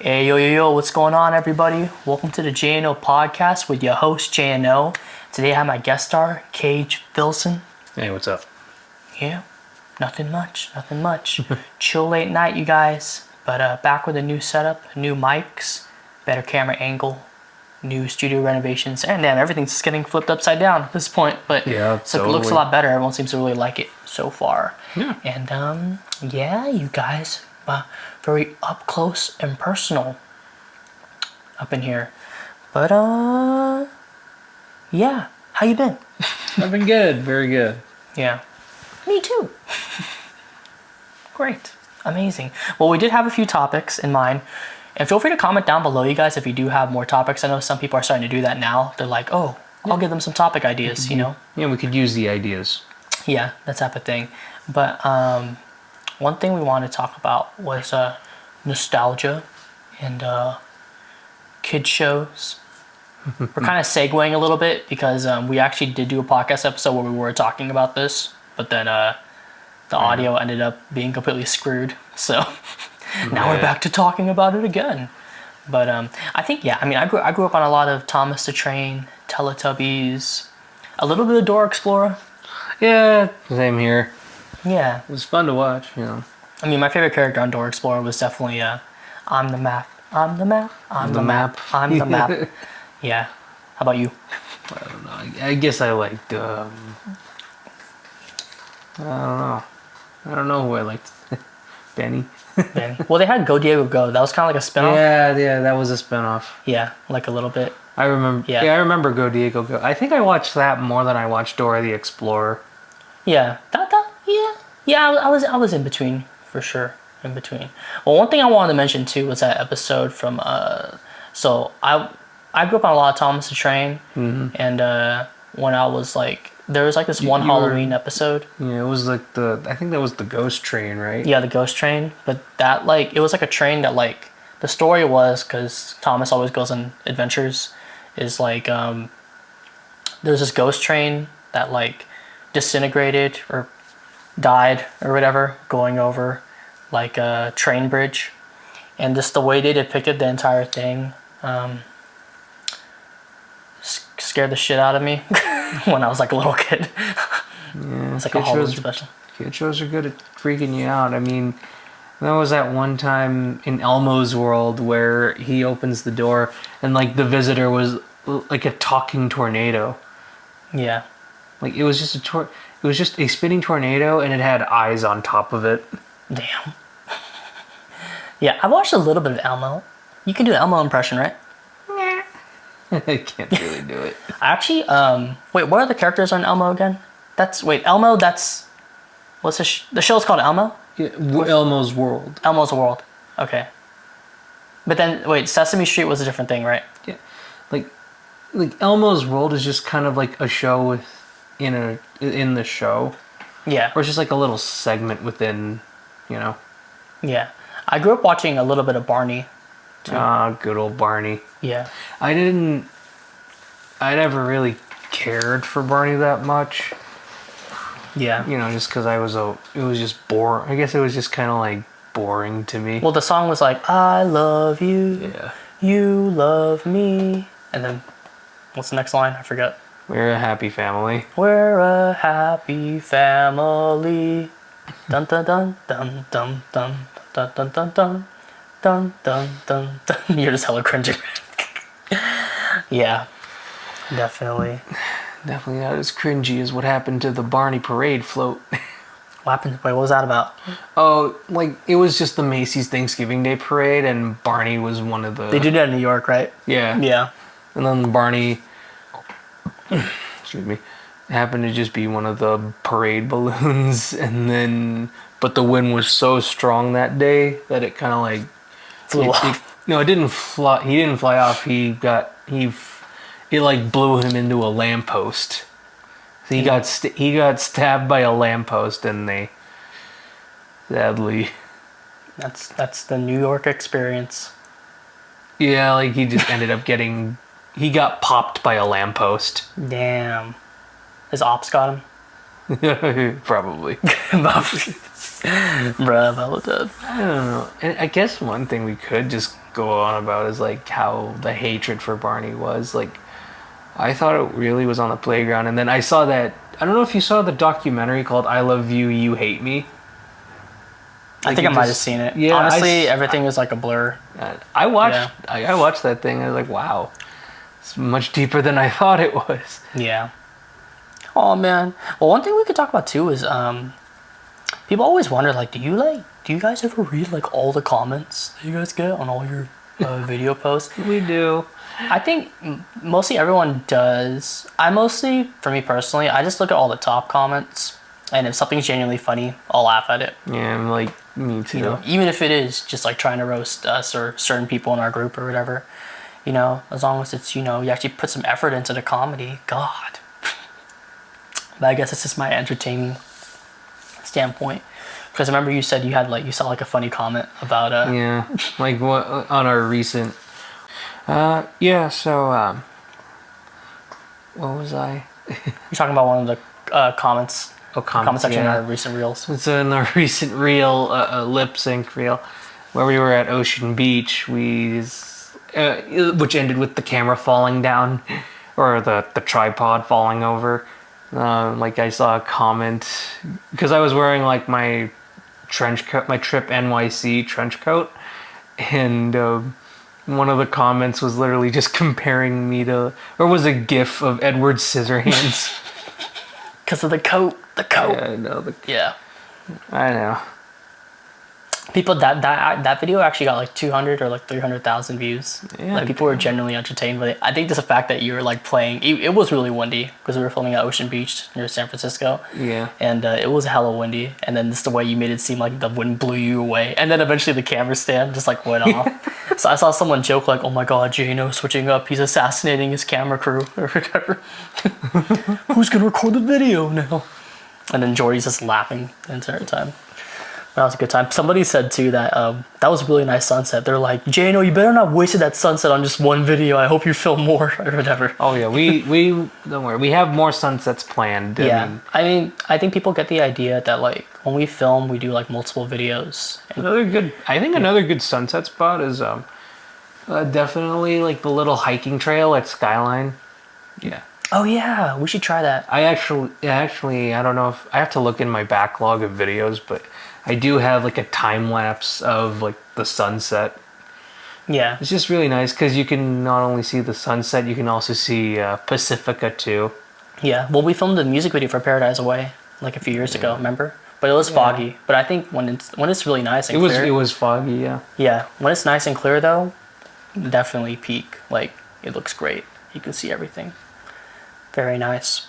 Hey, yo, what's going on, everybody? Welcome to the JNO podcast with your host, JNO. Today I have my guest star, Cage Filson. Hey, what's up? Yeah, nothing much. Chill late night, you guys. But back with a new setup, new mics, better camera angle, new studio renovations, and damn, everything's just getting flipped upside down at this point. But Yeah, so it looks a totally. lot better. Everyone seems to really like it so far. Yeah. And yeah, you guys, very up close and personal up in here. But yeah, how you been? I've been good, very good. Yeah, me too. Great, amazing. Well, we did have a few topics in mind, and feel free to comment down below, you guys, if you do have more topics. I know some people are starting to do that now. They're like, oh, I'll give them some topic ideas, you know? Yeah, we could use the ideas. Yeah, that type of thing. But one thing we wanted to talk about was nostalgia and kid shows. We're kind of segueing a little bit because we actually did do a podcast episode where we were talking about this, but then the audio ended up being completely screwed. So now we're back to talking about it again. But I think, yeah, I mean, I grew up on a lot of Thomas the Train, Teletubbies, a little bit of Dora Explorer. Yeah, same here. Yeah. It was fun to watch, you know. I mean, my favorite character on Dora Explorer was definitely I'm the map, I'm the map, I'm the map, I'm the map. Yeah. How about you? I don't know. I guess I liked, I don't know. I don't know who I liked. Benny. Man. Well, they had Go Diego Go. That was kind of like a spinoff. Yeah, that was a spinoff. Yeah, like a little bit. I remember. Yeah. Yeah, I remember Go Diego Go. I think I watched that more than I watched Dora the Explorer. Yeah. Yeah. I was in between for sure. In between. Well, one thing I wanted to mention too was that episode from so I grew up on a lot of Thomas the Train, and when I was like, there was like this one Halloween episode. Yeah, it was like I think that was the Ghost Train, right? Yeah, the Ghost Train. But that like it was like a train that like the story was, because Thomas always goes on adventures, is like there's this ghost train that like disintegrated or died or whatever going over like a train bridge, and just the way they depicted the entire thing scared the shit out of me when I was like a little kid. Yeah, It's like a Halloween special. Kid shows are good at freaking you out. I mean, there was that one time in Elmo's world where he opens the door and like the visitor was like a talking tornado. Yeah. Like it was just it was just a spinning tornado and it had eyes on top of it. Damn. Yeah, I watched a little bit of Elmo. You can do an Elmo impression, right? I can't really do it. Actually, wait, what are the characters on Elmo again? Elmo, what's the show's called Elmo? Yeah, Elmo's world. Elmo's World. Okay. But then, wait, Sesame Street was a different thing, right? Yeah, like Elmo's world is just kind of like a show in the show. Yeah. Or it's just like a little segment within, you know. Yeah. I grew up watching a little bit of Barney. Ah, good old Barney. Yeah. I never really cared for Barney that much. Yeah. You know, just because it was just boring. I guess it was just kind of like boring to me. Well, the song was like, I love you. Yeah. You love me. And then, what's the next line? I forgot. We're a happy family. We're a happy family. Dun dun dun dun dun dun dun dun dun dun dun dun dun dun. You're just hella cringing. Yeah, definitely. Definitely not as cringy as what happened to the Barney parade float. What happened? Wait, what was that about? Oh, like it was just the Macy's Thanksgiving Day parade, and Barney was one of the. They did that in New York, right? Yeah. Yeah. And then Barney, excuse me, happened to just be one of the parade balloons, and then but the wind was so strong that day that it kind of like Flew off. No, it didn't fly. He didn't fly off. It like blew him into a lamppost. So he got stabbed by a lamppost, and they sadly. That's the New York experience. Yeah, like he just ended up he got popped by a lamppost. Damn. His ops got him. Probably. Bruh, Valentine. I don't know. And I guess one thing we could just go on about is like how the hatred for Barney was. Like, I thought it really was on the playground, and then I saw that. I don't know if you saw the documentary called "I Love You, You Hate Me." I think I might have seen it. Yeah, honestly, everything was like a blur. I watched. Yeah. I watched that thing. I was like, wow, it's much deeper than I thought it was. Yeah. Oh man. Well, one thing we could talk about too is people always wonder like, do you guys ever read like all the comments that you guys get on all your video posts? We do. I think mostly everyone does. For me personally, I just look at all the top comments, and if something's genuinely funny, I'll laugh at it. Yeah, I'm like, me too. You know, even if it is just like trying to roast us or certain people in our group or whatever, you know, as long as it's, you know, you actually put some effort into the comedy, God. But I guess it's just my entertaining standpoint. Because I remember you said you saw like a funny comment about yeah, like what on our recent so what was I? you're talking about one of the comments. Comment section in yeah. our recent reels. It's in our recent reel, lip sync reel, where we were at Ocean Beach. Which ended with the camera falling down, or the tripod falling over. Like I saw a comment because I was wearing like my trench coat, my Trip NYC trench coat, and one of the comments was literally just comparing me to, or was a GIF of Edward Scissorhands. Because of the coat. The coat. Yeah, I know. Yeah. I know. People that video actually got like 200 or like 300,000 views. Yeah, like people were genuinely entertained with it. I think just the fact that you were like playing. It was really windy because we were filming at Ocean Beach near San Francisco. Yeah. And it was hella windy. And then just the way you made it seem like the wind blew you away. And then eventually the camera stand just like went off. So I saw someone joke like, "Oh my God, JNO switching up. He's assassinating his camera crew or whatever. Who's gonna record the video now?" And then Jordy's just laughing the entire time. That was a good time. Somebody said too that that was a really nice sunset. They're like, "JNO, you better not wasted that sunset on just one video. I hope you film more or whatever." Oh yeah, we don't worry. We have more sunsets planned. Yeah, I mean, I think people get the idea that like when we film, we do like multiple videos. And another good sunset spot is definitely like the little hiking trail at Skyline. Yeah. oh yeah, we should try that. I actually, I don't know if I have to look in my backlog of videos, but I do have like a time lapse of like the sunset. Yeah, It's just really nice because you can not only see the sunset, you can also see Pacifica too. yeah. Well, we filmed a music video for Paradise Away like a few years ago. Remember? But it was foggy. But I think when it's really nice and clear. It was foggy, yeah. Yeah, when it's nice and clear though, definitely peak. Like it looks great. You can see everything. Very nice.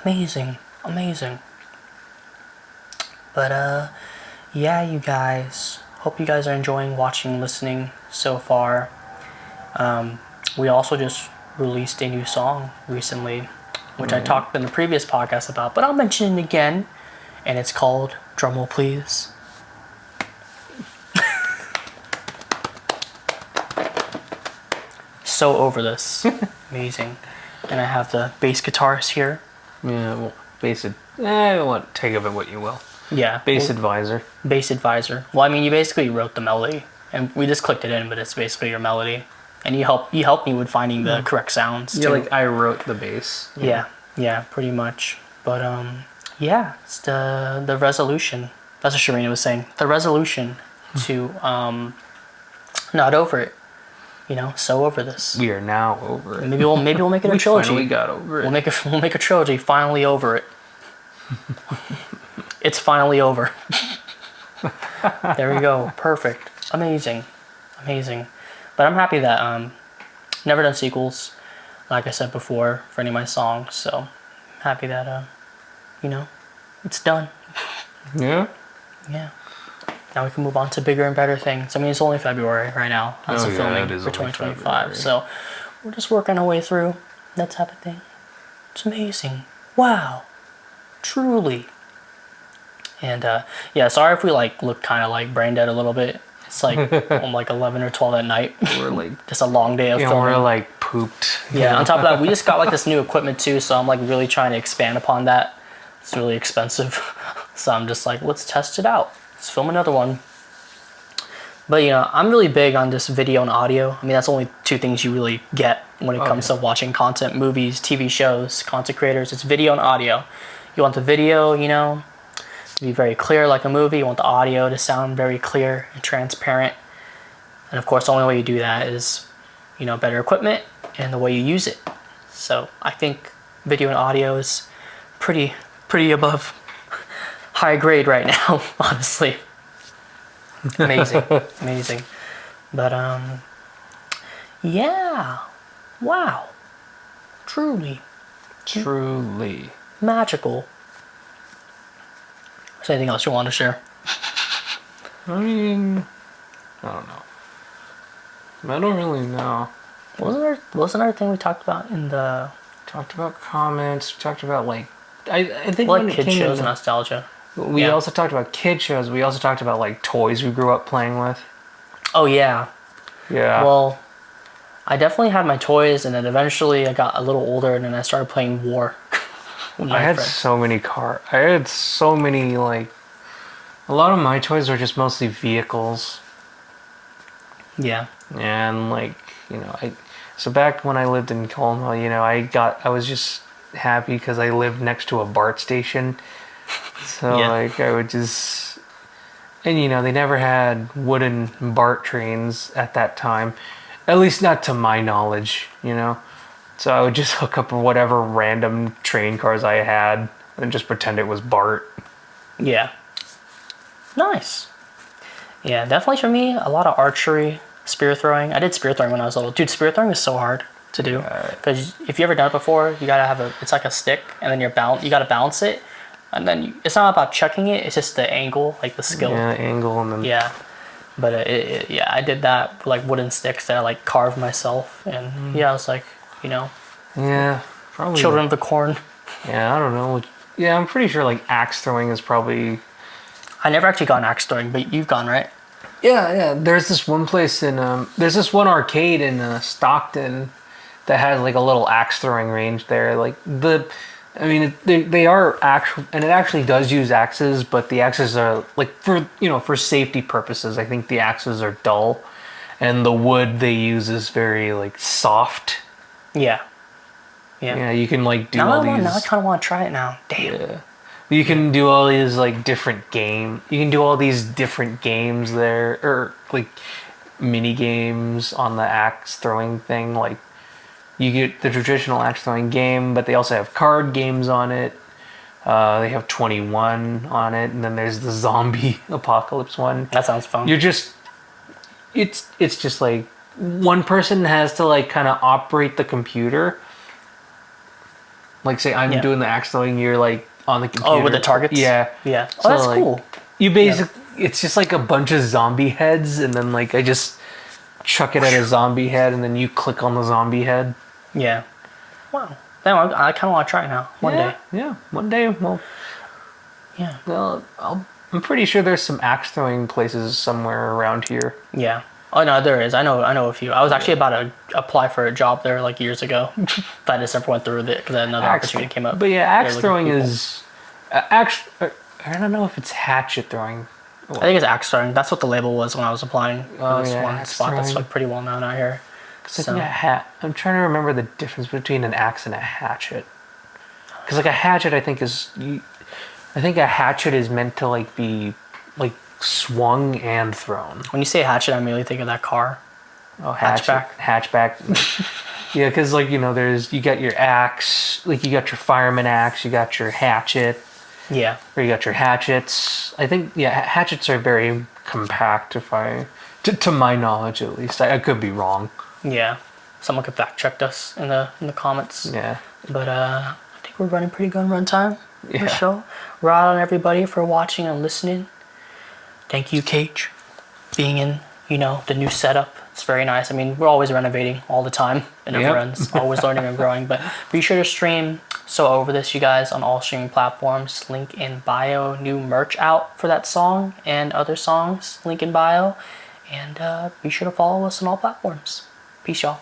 Amazing. But yeah, you guys. Hope you guys are enjoying watching, listening so far. We also just released a new song recently, which I talked in the previous podcast about, but I'll mention it again. And it's called Drumroll Please. So over this. Amazing. And I have the bass guitarist here. Yeah, well, take of it what you will. Yeah. Bass advisor. Bass advisor. Well, I mean, you basically wrote the melody, and we just clicked it in, but it's basically your melody. And you helped me with finding the correct sounds. Yeah, too. like I wrote the bass. Yeah, pretty much. But yeah, it's the resolution. That's what Sharina was saying. The resolution to not over it. You know, so over this. We are now over it. Maybe we'll make it a trilogy. We finally got over it. We'll make a trilogy. Finally over it. It's finally over. There we go. Perfect. Amazing. But I'm happy that never done sequels, like I said before, for any of my songs. So I'm happy that it's done. Yeah. Yeah. Now we can move on to bigger and better things. I mean, it's only February right now. That's the filming it is for only 2025. February. So we're just working our way through that type of thing. It's amazing. Wow. Truly. And yeah, sorry if we like look kind of like brain dead a little bit. It's like on like 11 or 12 at night. We're like, just a long day of filming. we're like pooped. Yeah, on top of that, we just got like this new equipment too, so I'm like really trying to expand upon that. It's really expensive. So I'm just like, let's test it out. Let's film another one. But I'm really big on just video and audio. I mean, that's only two things you really get when it comes to watching content, movies, TV shows, content creators. It's video and audio. You want the video, to be very clear like a movie. You want the audio to sound very clear and transparent. And of course, the only way you do that is, better equipment and the way you use it. So I think video and audio is pretty above high grade right now, honestly. Amazing. But yeah, wow, truly magical. Is there anything else you want to share? I mean, I don't know. I don't really know. Wasn't there a thing we talked about in the... Talked about comments. We talked about I think like when it kid came shows to, nostalgia. we also talked about kid shows. We also talked about toys we grew up playing with. Oh yeah. Yeah. Well, I definitely had my toys, and then eventually I got a little older, and then I started playing War. I had so many I had so many a lot of my toys were just mostly vehicles. Yeah. And so back when I lived in Colma, I was just happy because I lived next to a BART station. So I would just, and they never had wooden BART trains at that time, at least not to my knowledge, So I would just hook up whatever random train cars I had and just pretend it was BART. Yeah. Nice. Yeah, definitely for me, a lot of archery, spear throwing. I did spear throwing when I was little. Dude, spear throwing is so hard to do. Because if you ever done it before, you gotta have it's like a stick, and then you gotta balance it. And then it's not about chucking it, it's just the angle, like the skill. Yeah, angle and then... Yeah. But I did that with wooden sticks that I carved myself. And I was Yeah, probably... Children of the Corn. Yeah, I don't know. Yeah, I'm pretty sure axe throwing is probably... I never actually gone axe throwing, but you've gone, right? Yeah. There's this one place there's this one arcade in Stockton that has a little axe throwing range there. They are actual, and it actually does use axes, but the axes are for safety purposes. I think the axes are dull, and the wood they use is very soft. Yeah. Yeah, you can do all these. Now I kind of want to try it now. Damn. Yeah. You can do all these different game. You can do all these different games there, or mini games on the axe throwing thing. You get the traditional axe throwing game, but they also have card games on it. They have 21 on it, and then there's the zombie apocalypse one. That sounds fun. It's just one person has to kind of operate the computer. Say I'm doing the axe throwing, you're on the computer. Oh, with the targets? Yeah. Yeah. Oh, that's cool. You basically, it's just a bunch of zombie heads, and then I just chuck it at a zombie head, and then you click on the zombie head. Yeah. Wow. Damn, I kind of want to try it now. One day. Yeah, one day. Well, yeah. Well, I'm pretty sure there's some axe throwing places somewhere around here. Yeah. Oh no, there is. I know a few. I was actually about to apply for a job there years ago, but I just never went through with it because another opportunity came up. But yeah, axe throwing is I don't know if it's hatchet throwing. I think it's axe throwing. That's what the label was when I was applying for this one spot throwing. That's pretty well known out here. So. I'm trying to remember the difference between an axe and a hatchet. Because a hatchet, I think a hatchet is meant to be swung and thrown. When you say hatchet, I immediately think of that car. Oh, hatchback. Yeah, because you got your axe, you got your fireman axe, you got your hatchet. Yeah. Or you got your hatchets. I think hatchets are very compact. To my knowledge at least, I could be wrong. Yeah, someone could fact check us in the comments. Yeah. But I think we're running pretty good on runtime. Yeah. For sure. Right on everybody for watching and listening. Thank you, Cage, being in the new setup. It's very nice. I mean, we're always renovating all the time. It never ends. Always learning and growing. But be sure to stream So Over This, you guys, on all streaming platforms. Link in bio. New merch out for that song and other songs. Link in bio. And be sure to follow us on all platforms. Peace, y'all.